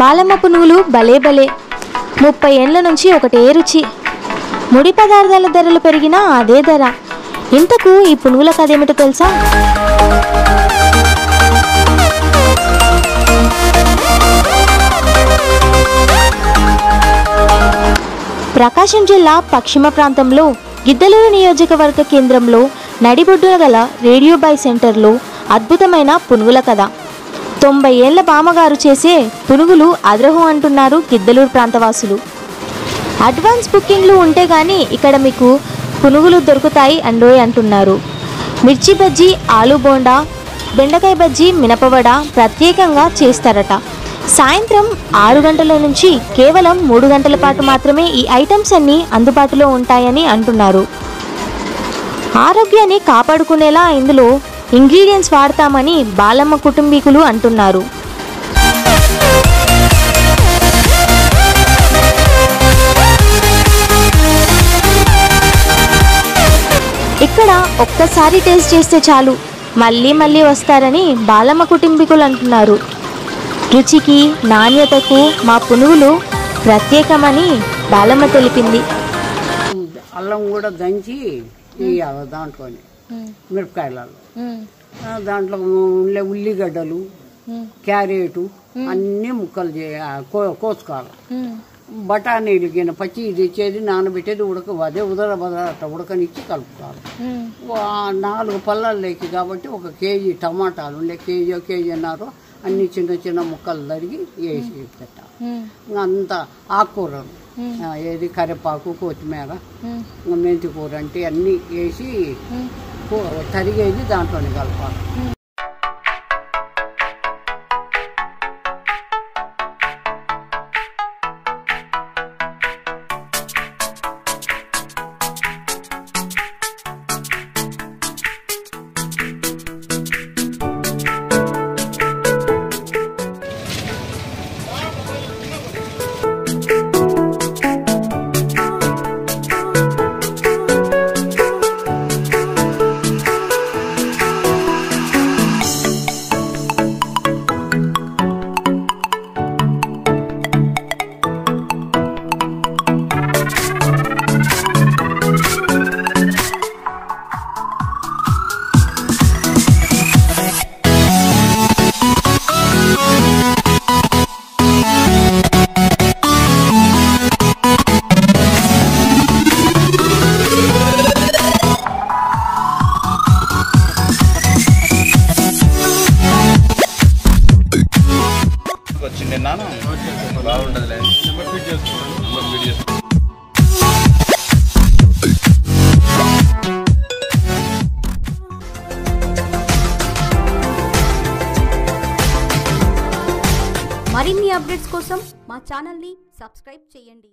బాలమ్మ పునుగులు భలే భలే 30 ఏళ్ల నుంచి ఒకటే రుచి. ముడి పదార్థాల ధరలు పెరిగినా అదే ధర. ఇంతకు ఈ పునుగుల కథ ఏమిటో తెలుసా? ప్రకాశం జిల్లా పశ్చిమ ప్రాంతంలో గిద్దలూరు నియోజకవర్గ కేంద్రంలో నడిబొడ్డున గల రేడియో బాయ్ సెంటర్లో అద్భుతమైన పునుగుల కథ. 90 ఏళ్ల బామ్మగారు చేసే పునుగులు అద్రహం అంటున్నారు గిద్దలూరు ప్రాంతవాసులు. అడ్వాన్స్ బుకింగ్లు ఉంటే గానీ ఇక్కడ మీకు పునుగులు దొరుకుతాయి అండోయ్ అంటున్నారు. మిర్చి బజ్జీ, ఆలు బోండా, బెండకాయ బజ్జీ, మినపవడ ప్రత్యేకంగా చేస్తారట. సాయంత్రం 6 గంటల నుంచి కేవలం 3 గంటల పాటు మాత్రమే ఈ ఐటమ్స్ అన్నీ అందుబాటులో ఉంటాయని అంటున్నారు. ఆరోగ్యాన్ని కాపాడుకునేలా ఇందులో ఇంగ్రీడియంట్స్ వాడతామని బాలమ్మ కుటుంబీకులు అంటున్నారు. ఇక్కడ ఒక్కసారి టేస్ట్ చేస్తే చాలు మళ్ళీ మళ్ళీ వస్తారని బాలమ్మ కుటుంబీకులు అంటున్నారు. రుచికి నాణ్యతకు మా పునుగులు ప్రత్యేకమని బాలమ్మ తెలిపింది. అల్లం కూడా దంచి దాంట్లోనే మిరపకాయలలో దాంట్లో ఉండే ఉల్లిగడ్డలు, క్యారెట్ అన్నీ ముక్కలు కోసుకోవాలి. బఠానీలు గిన్నె పచ్చి తెచ్చేది నానబెట్టేది అదే ఉడకనిచ్చి కలుపుకోవాలి. 4 పళ్ళల్లోకి కాబట్టి 1 కేజీ టమాటాలు ఉండే కేజీన్నర అన్ని చిన్న చిన్న ముక్కలు తరిగి వేసి పెట్టాలి. అంతా ఆకుకూరలు ఏది కరివేపాకు, కొత్తిమీర, మెంతి కూర అంటే అన్నీ వేసి తరిగేది దాంట్లోనే కలపాలి. మరిన్ని అప్డేట్స్ కోసం మా ఛానల్ని సబ్స్క్రైబ్ చేయండి.